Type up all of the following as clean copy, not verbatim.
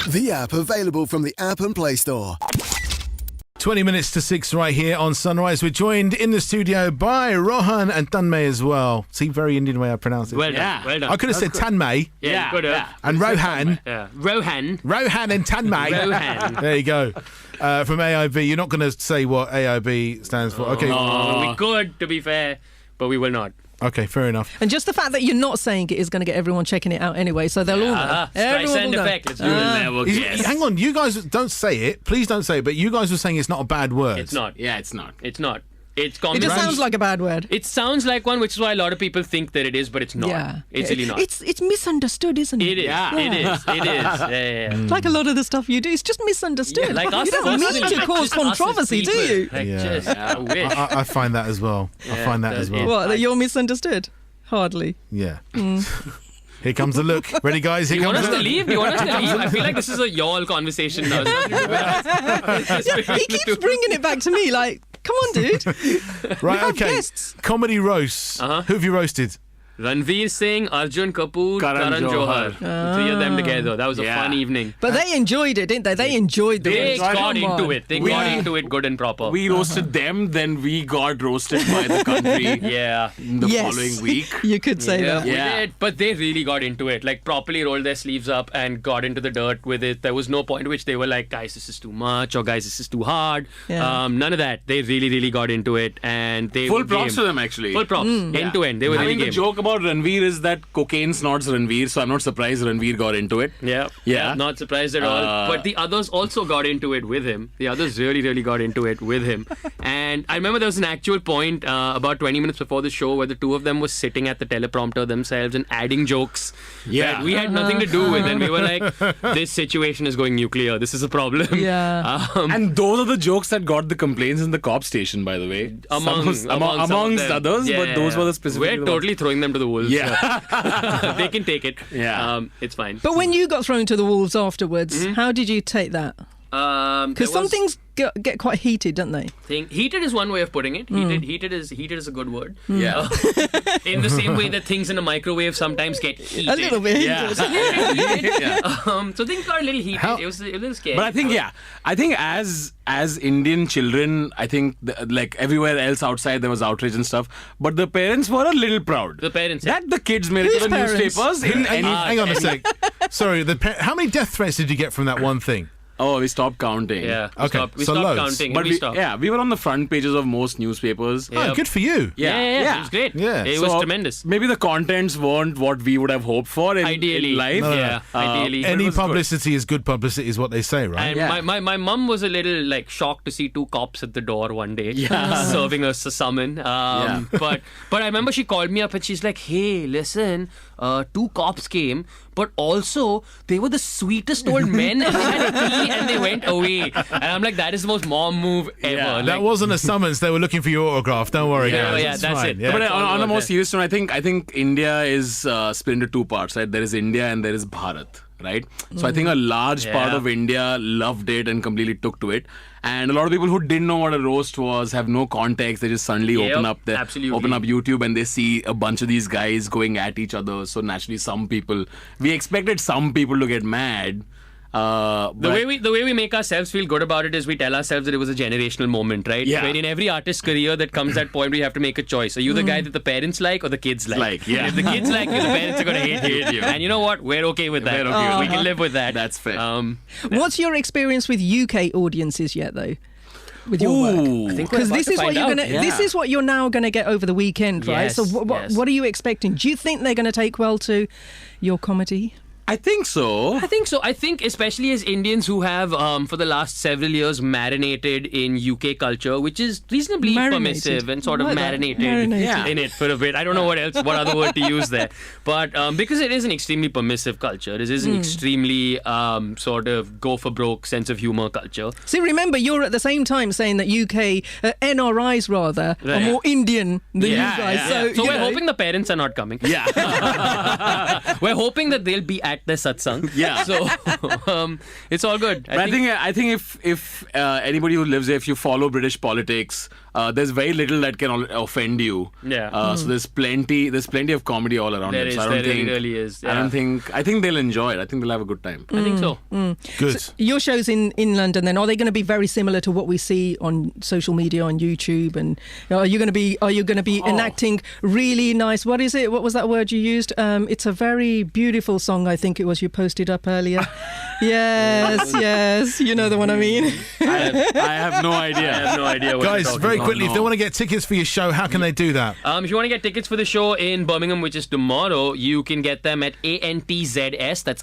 The app available from the App and Play Store. 20 minutes to 6 right here on Sunrise. We're joined in the studio by Rohan and Tanmay as well. See, very Indian way I pronounce it. Well done. Well done. I could have said Tanmay. Yeah, good. And Rohan. Rohan. Rohan and Tanmay. Rohan. There you go. From A.I.B. You're not going to say what A.I.B. stands for. Okay. We could, to be fair, but we will not. Okay, fair enough. And just the fact that you're not saying it is going to get everyone checking it out anyway, so they'll all know. Streisand effect. Let's do it. Hang on, you guys don't say it. Please don't say it, but you guys were saying it's not a bad word. It's not. Yeah, it's not. It's not. It's It just sounds like a bad word. It sounds like one, which is why a lot of people think that it is, but it's not. Yeah. It's really not. It's misunderstood, isn't it? It is. Yeah. It is. It is. Yeah. Like a lot of the stuff you do, it's just misunderstood. Yeah, like us you don't mean personally, to cause just us as controversy, do people. you? Like, Yeah. just, I wish. I find that as well. I find that as well. What, that you're misunderstood? Hardly. Yeah. Here comes the look. Ready, guys? Here You want comes us to leave? You want us to leave? I feel like this is a y'all conversation now. He keeps bringing it back to me like, come on, dude. Right, have okay. guests. Comedy roasts. Who have you roasted? Ranveer Singh, Arjun Kapoor, Karan Johar. The three of them together. That was a fun evening. But they enjoyed it, didn't they? They enjoyed the They roast. got Come into on. it. They got into it good and proper. We roasted them, then we got roasted by the country Yeah. in the following week. You could say that. We Yeah. did, but they really got into it. Like, properly rolled their sleeves up and got into the dirt with it. There was no point at which they were like, guys, this is too much, or guys, this is too hard. Yeah. None of that. They really, really got into it, and they Full were props game. to them, actually. Full props, end to end. They were I mean, really the game. joke about Ranveer is that cocaine snorts Ranveer, so I'm not surprised Ranveer got into it. Yeah, not surprised at all. But the others also got into it with him. The others really, really got into it with him. And I remember there was an actual point about 20 minutes before the show where the two of them were sitting at the teleprompter themselves and adding jokes that we had nothing to do with. And we were like, this situation is going nuclear. This is a problem. Yeah. And those are the jokes that got the complaints in the cop station, by the way. Amongst others, but those were the specific. We're totally throwing them to the wolves. Yeah. They can take it. Yeah. It's fine. But when you got thrown to the wolves afterwards, how did you take that? Because some things get quite heated, don't they? Heated is one way of putting it. Heated is a good word. Yeah. In the same way that things in a microwave sometimes get heated. A little bit heated. So things got a little heated. It was a little scary. But I think as Indian children, I think like everywhere else outside there was outrage and stuff. But the parents were a little proud. The parents, that the kids made it to the parents? newspapers. Hang on a sec. Sorry, how many death threats did you get from that one thing? Oh, we stopped counting. Yeah. Okay, We so stopped loads. counting. But and we stopped. we were on the front pages of most newspapers. Yeah. Oh, good for you. Yeah. It was great. Yeah. It was tremendous. Maybe the contents weren't what we would have hoped for in Ideally. life. Yeah. Ideally. Any was good. publicity is good publicity, is what they say, right? And my mum was a little like shocked to see two cops at the door one day serving us a summon. But I remember she called me up and she's like, hey, listen, two cops came, but also they were the sweetest old men and they had a key and they went away. And I'm like, that is the most mom move ever. Yeah. That wasn't a summons. They were looking for your autograph. Don't worry, guys. Yeah, It's that's fine. it. Yeah. But That's all on a about more that. serious note, I think India is split into two parts, right? There is India and there is Bharat, right? So I think a large part of India loved it and completely took to it. And a lot of people who didn't know what a roast was, have no context, they just suddenly open up YouTube and they see a bunch of these guys going at each other. So naturally we expected some people to get mad. The way we make ourselves feel good about it is we tell ourselves that it was a generational moment, right? Yeah. Where in every artist's career that comes that point where you have to make a choice. Are you the guy that the parents like or the kids like? Yeah. And if the kids like you, the parents are going to hate you. And you know what? We're okay with that. We're okay with We can live with that. That's fair. What's your experience with UK audiences yet, though? With your work? Because this is what you're gonna. This is what you're now going to get over the weekend, right? Yes, So what are you expecting? Do you think they're going to take well to your comedy? I think so. I think so. I think especially as Indians who have for the last several years marinated in UK culture, which is reasonably permissive and sort of marinated in it for a bit. I don't know what other word to use there. But because it is an extremely permissive culture, it is an extremely sort of go for broke sense of humor culture. See, remember, you're at the same time saying that UK NRIs rather are more Indian than you guys. So we're hoping the parents are not coming. Yeah. We're hoping that they'll be at at the satsang. Yeah. So it's all good. I think if anybody who lives there, if you follow British politics, there's very little that can offend you. Yeah. So there's plenty of comedy all around There it. is. So There really is. Yeah. I think they'll enjoy it. I think they'll have a good time. I think so. Good. So your shows in London, then, are they going to be very similar to what we see on social media, on YouTube? And are you going to be enacting really nice? What is it? What was that word you used? It's a very beautiful song. I think it was you posted up earlier. Yes. You know the one I mean. I have no idea. I have no idea what Guys, you're talking very about. quickly, if they want to get tickets for your show, how can they do that? If you want to get tickets for the show in Birmingham, which is tomorrow, you can get them at ANTZS. That's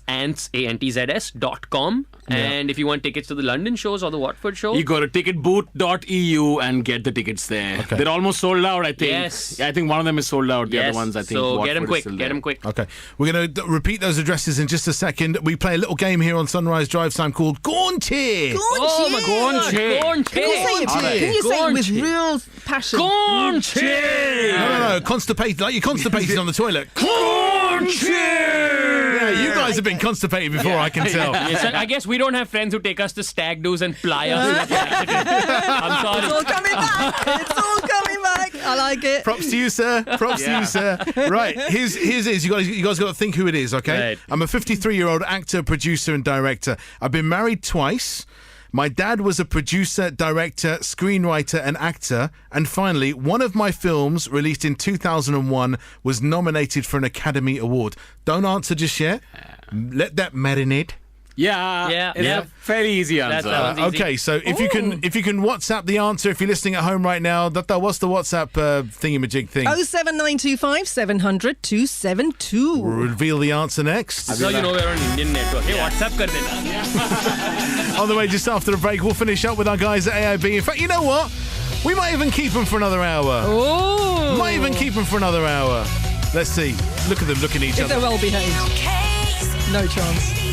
ANTZS.com. And if you want tickets to the London shows or the Watford show, You go to ticketbooth.eu and get the tickets there. Okay. They're almost sold out, I think. Yes. I think one of them is sold out. The yes. other ones, I think. So Watford get them is quick. still Get there. them quick. Okay, we're going to repeat those addresses in just a second. We play a little game here on Sunrise Drive Time called Gaunty. Oh my God. Can you say it with real passion? No, constipated, like you're constipated on the toilet. Yeah, you guys have been constipated before, I can tell. Yes, I guess we don't have friends who take us to stag do's and ply us. I'm sorry. It's all coming back. I like it. Props to you, sir. Props to you, sir. Right, here's it. You guys got to think who it is, okay? Right. I'm a 53-year-old actor, producer, and director. I've been married twice. My dad was a producer, director, screenwriter, and actor. And finally, one of my films, released in 2001, was nominated for an Academy Award. Don't answer just yet. Let that marinate. Yeah. It's a fairly easy answer. that one's easy. Okay, so if you can WhatsApp the answer, if you're listening at home right now, what's the WhatsApp thingamajig thing? 07925 700 272. We'll reveal the answer next. So you know we're on Indian network. Hey, WhatsApp kar dena. On the way just after the break, we'll finish up with our guys at A.I.B. In fact, you know what? We might even keep them for another hour. Oh. Might even keep them for another hour. Let's see. Look at them looking at each If they're other. well behaved. No chance.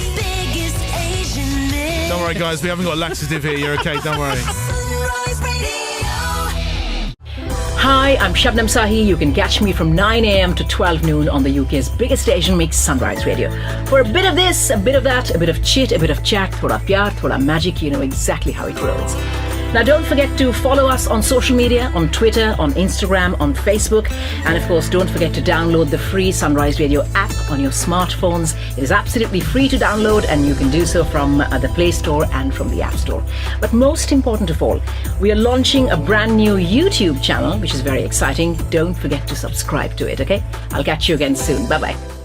Don't worry, guys. We haven't got a laxative here. You're okay. Don't worry. Hi, I'm Shabnam Sahi. You can catch me from 9 a.m. to 12 noon on the UK's biggest Asian mix, Sunrise Radio. For a bit of this, a bit of that, a bit of chit, a bit of chat, thoda pyar, thoda magic, you know exactly how it rolls. Now, don't forget to follow us on social media, on Twitter, on Instagram, on Facebook. And of course, don't forget to download the free Sunrise Radio app on your smartphones. It is absolutely free to download and you can do so from the Play Store and from the App Store. But most important of all, we are launching a brand new YouTube channel, which is very exciting. Don't forget to subscribe to it, okay? I'll catch you again soon. Bye-bye.